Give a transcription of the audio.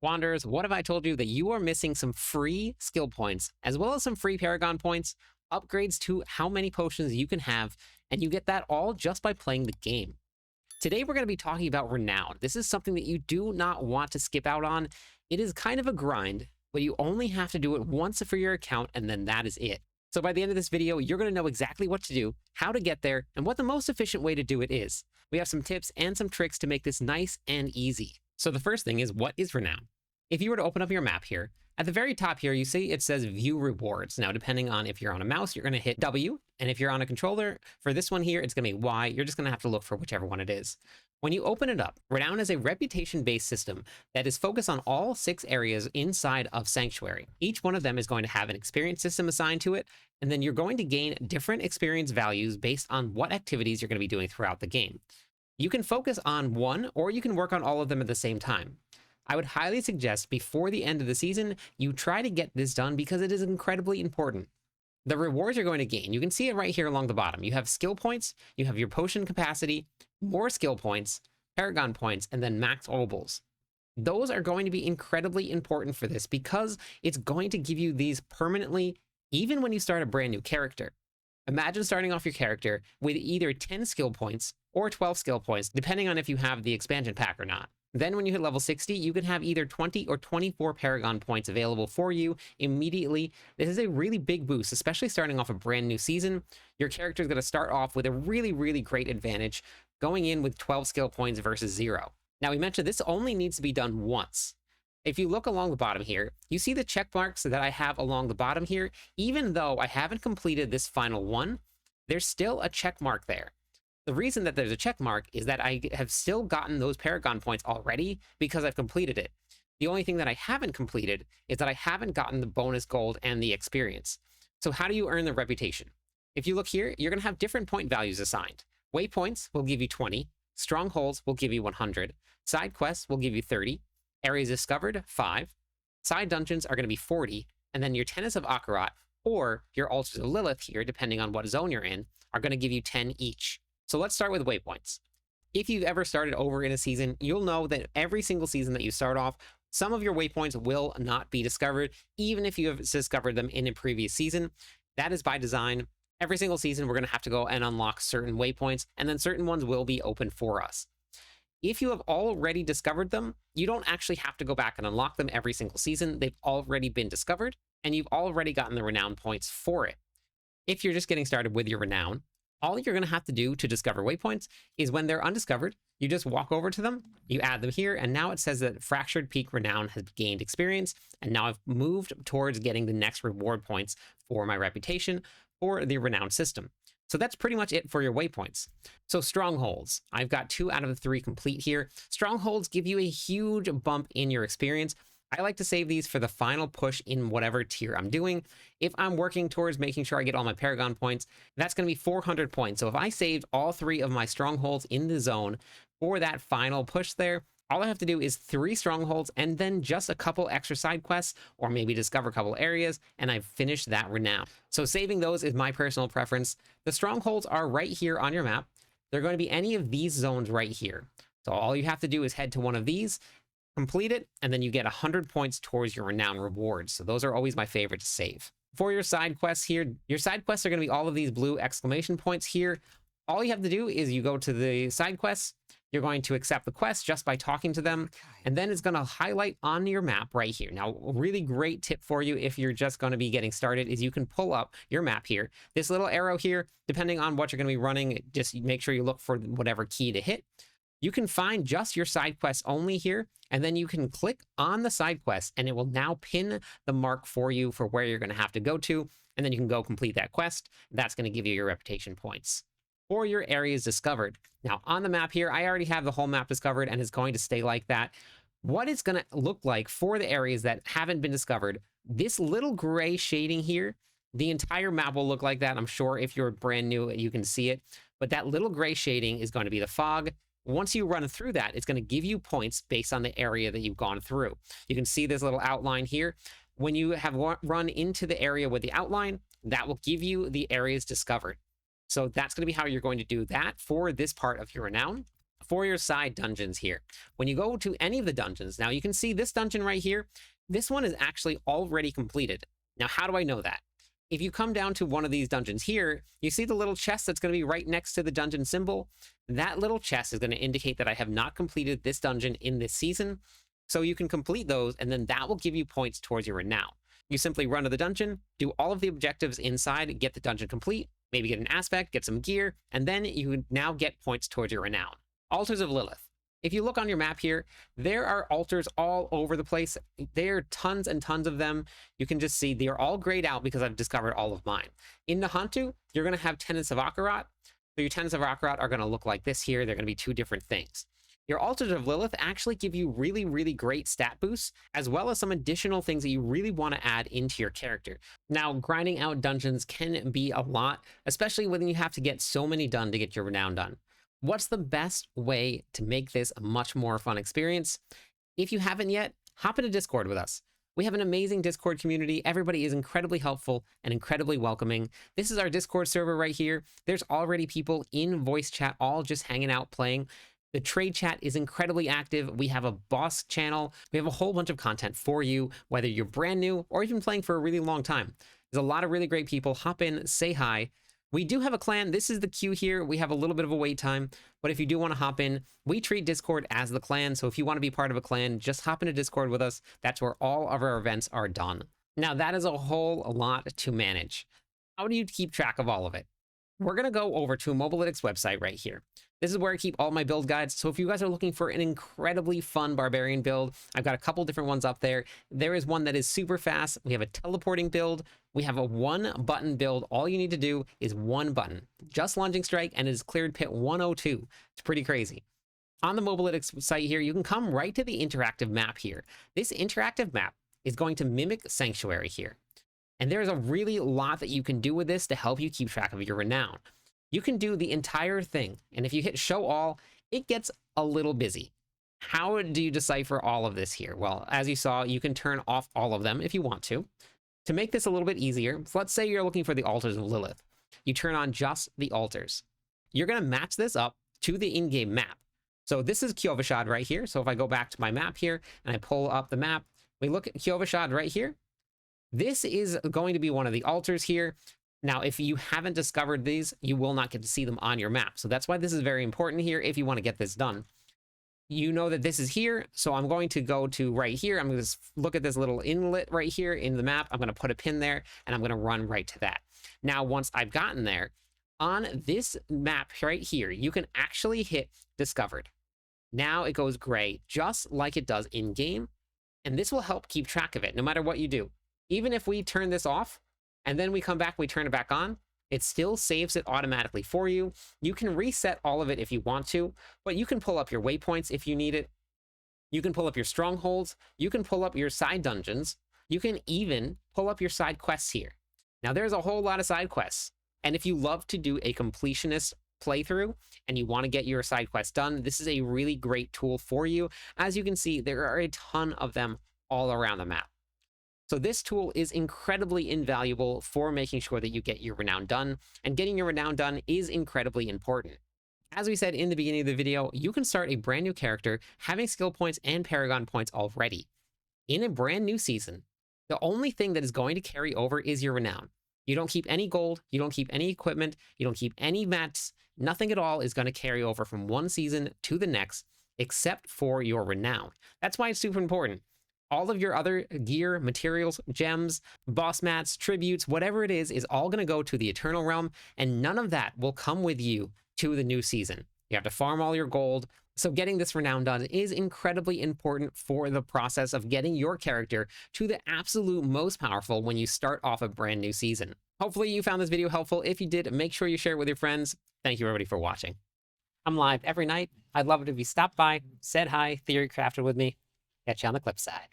Wanderers, what if I told you that you are missing some free skill points, as well as some free Paragon points, upgrades to how many potions you can have, and you get that all just by playing the game? Today, we're going to be talking about Renown. This is something that you do not want to skip out on. It is kind of a grind, but you only have to do it once for your account, and then that is it. So by the end of this video, you're going to know exactly what to do, how to get there, and what the most efficient way to do it is. We have some tips and some tricks to make this nice and easy. So the first thing is, what is Renown? If you were to open up your map here, at the very top here, you see it says View Rewards. Now, depending on if you're on a mouse, you're going to hit W, and if you're on a controller, for this one here, it's going to be Y. You're just going to have to look for whichever one it is. When you open it up, Renown is a reputation-based system that is focused on all 6 areas inside of Sanctuary. Each one of them is going to have an experience system assigned to it, and then you're going to gain different experience values based on what activities you're going to be doing throughout the game. You can focus on one, or you can work on all of them at the same time. I would highly suggest before the end of the season, you try to get this done because it is incredibly important. The rewards you're going to gain, you can see it right here along the bottom. You have skill points, you have your potion capacity, more skill points, Paragon points, and then max obols. Those are going to be incredibly important for this because it's going to give you these permanently, even when you start a brand new character. Imagine starting off your character with either 10 skill points or 12 skill points, depending on if you have the expansion pack or not. Then when you hit level 60, you can have either 20 or 24 Paragon points available for you immediately. This is a really big boost, especially starting off a brand new season. Your character is going to start off with a really great advantage, going in with 12 skill points versus 0. Now, we mentioned this only needs to be done once. If you look along the bottom here, you see the check marks that I have along the bottom here. Even though I haven't completed this final one, there's still a check mark there. The reason that there's a check mark is that I have still gotten those Paragon points already because I've completed it. The only thing that I haven't completed is that I haven't gotten the bonus gold and the experience. So how do you earn the reputation? If you look here, you're going to have different point values assigned. Waypoints will give you 20. Strongholds will give you 100. Side quests will give you 30. Areas discovered, 5. Side dungeons are going to be 40. And then your tenants of Akarat or your altars of Lilith here, depending on what zone you're in, are going to give you 10 each. So let's start with waypoints. If you've ever started over in a season, you'll know that every single season that you start off, some of your waypoints will not be discovered, even if you have discovered them in a previous season. That is by design. Every single season, we're going to have to go and unlock certain waypoints, and then certain ones will be open for us. If you have already discovered them, you don't actually have to go back and unlock them every single season. They've already been discovered, and you've already gotten the Renown points for it. If you're just getting started with your Renown, all you're going to have to do to discover waypoints is when they're undiscovered, you just walk over to them, you add them here, and now it says that Fractured Peak Renown has gained experience, and now I've moved towards getting the next reward points for my reputation for the Renown system. So that's pretty much it for your waypoints. So Strongholds, I've got 2 out of the 3 complete here. Strongholds give you a huge bump in your experience. I like to save these for the final push in whatever tier I'm doing. If I'm working towards making sure I get all my Paragon points, that's going to be 400 points. So if I saved all 3 of my Strongholds in the zone for that final push there, all I have to do is 3 Strongholds and then just a couple extra side quests, or maybe discover a couple areas, and I've finished that Renown. So saving those is my personal preference. The Strongholds are right here on your map. They're going to be any of these zones right here. So all you have to do is head to one of these, complete it, and then you get 100 points towards your Renown rewards. So those are always my favorite to save. For your side quests here, your side quests are going to be all of these blue exclamation points here. All you have to do is you go to the side quests, you're going to accept the quest just by talking to them, and then it's going to highlight on your map right here. Now, a really great tip for you if you're just going to be getting started is you can pull up your map here. This little arrow here, depending on what you're going to be running, just make sure you look for whatever key to hit. You can find just your side quests only here, and then you can click on the side quest, and it will now pin the mark for you for where you're going to have to go to, and then you can go complete that quest. That's going to give you your reputation points. For your areas discovered. Now, on the map here, I already have the whole map discovered, and it's going to stay like that. What it's going to look like for the areas that haven't been discovered, this little gray shading here, the entire map will look like that. I'm sure if you're brand new, you can see it, but that little gray shading is going to be the fog. Once you run through that, it's going to give you points based on the area that you've gone through. You can see this little outline here. When you have run into the area with the outline, that will give you the areas discovered. So that's going to be how you're going to do that for this part of your Renown. for your side dungeons here. When you go to any of the dungeons, now you can see this dungeon right here. This one is actually already completed. Now, how do I know that? If you come down to one of these dungeons here, you see the little chest that's going to be right next to the dungeon symbol. That little chest is going to indicate that I have not completed this dungeon in this season. So you can complete those, and then that will give you points towards your renown. You simply run to the dungeon, do all of the objectives inside, get the dungeon complete, maybe get an aspect, get some gear, and then you now get points towards your renown. Altars of Lilith. If you look on your map here, there are altars all over the place. There are tons and tons of them. You can just see they are all grayed out because I've discovered all of mine. In Nahantu, you're going to have tenants of Akarat. So your tenants of Akarat are going to look like this here. They're going to be two different things. Your altars of Lilith actually give you really, really great stat boosts, as well as some additional things that you really want to add into your character. Now, grinding out dungeons can be a lot, especially when you have to get so many done to get your renown done. What's the best way to make this a much more fun experience? If you haven't yet, hop into Discord with us. We have an amazing Discord community. Everybody is incredibly helpful and incredibly welcoming. This is our Discord server right here. There's already people in voice chat all just hanging out playing. The trade chat is incredibly active. We have a boss channel. We have a whole bunch of content for you, whether you're brand new or even playing for a really long time. There's a lot of really great people. Hop in, say hi. We do have a clan. This is the queue here. We have a little bit of a wait time, but if you do want to hop in, we treat Discord as the clan. So if you want to be part of a clan, just hop into Discord with us. That's where all of our events are done. Now, that is a whole lot to manage. How do you keep track of all of it? We're going to go over to Mobalytics website right here. This is where I keep all my build guides. So if you guys are looking for an incredibly fun barbarian build, I've got a couple different ones up there. There is one that is super fast. We have a teleporting build. We have a 1-button build. All you need to do is 1 button. Just lunging strike, and it is cleared pit 102. It's pretty crazy. On the Mobalytics site here, you can come right to the interactive map here. This interactive map is going to mimic Sanctuary here. And there's a really lot that you can do with this to help you keep track of your renown. You can do the entire thing, and if you hit show all, it gets a little busy. How do you decipher all of this here? Well, as you saw, you can turn off all of them if you want to. To make this a little bit easier, so let's say you're looking for the altars of Lilith. You turn on just the altars. You're going to match this up to the in-game map. So this is Kyovashad right here. So if I go back to my map here and I pull up the map, we look at Kyovashad right here. This is going to be one of the altars here. Now, if you haven't discovered these, you will not get to see them on your map. So that's why this is very important here if you want to get this done. You know that this is here, so I'm going to go to right here. I'm going to look at this little inlet right here in the map. I'm going to put a pin there, and I'm going to run right to that. Now, once I've gotten there, on this map right here, you can actually hit discovered. Now it goes gray, just like it does in-game, and this will help keep track of it, no matter what you do. Even if we turn this off, and then we come back, we turn it back on, it still saves it automatically for you. You can reset all of it if you want to, but you can pull up your waypoints if you need it. You can pull up your strongholds. You can pull up your side dungeons. You can even pull up your side quests here. Now, there's a whole lot of side quests. And if you love to do a completionist playthrough and you want to get your side quests done, this is a really great tool for you. As you can see, there are a ton of them all around the map. So this tool is incredibly invaluable for making sure that you get your renown done, and getting your renown done is incredibly important. As we said in the beginning of the video, you can start a brand new character having skill points and Paragon points already. In a brand new season, the only thing that is going to carry over is your renown. You don't keep any gold, you don't keep any equipment, you don't keep any mats, nothing at all is going to carry over from one season to the next, except for your renown. That's why it's super important. All of your other gear, materials, gems, boss mats, tributes, whatever it is all going to go to the Eternal Realm, and none of that will come with you to the new season. You have to farm all your gold, so getting this renown done is incredibly important for the process of getting your character to the absolute most powerful when you start off a brand new season. Hopefully you found this video helpful. If you did, make sure you share it with your friends. Thank you everybody for watching. I'm live every night. I'd love it if you stopped by, said hi, theory crafted with me. Catch you on the clip side.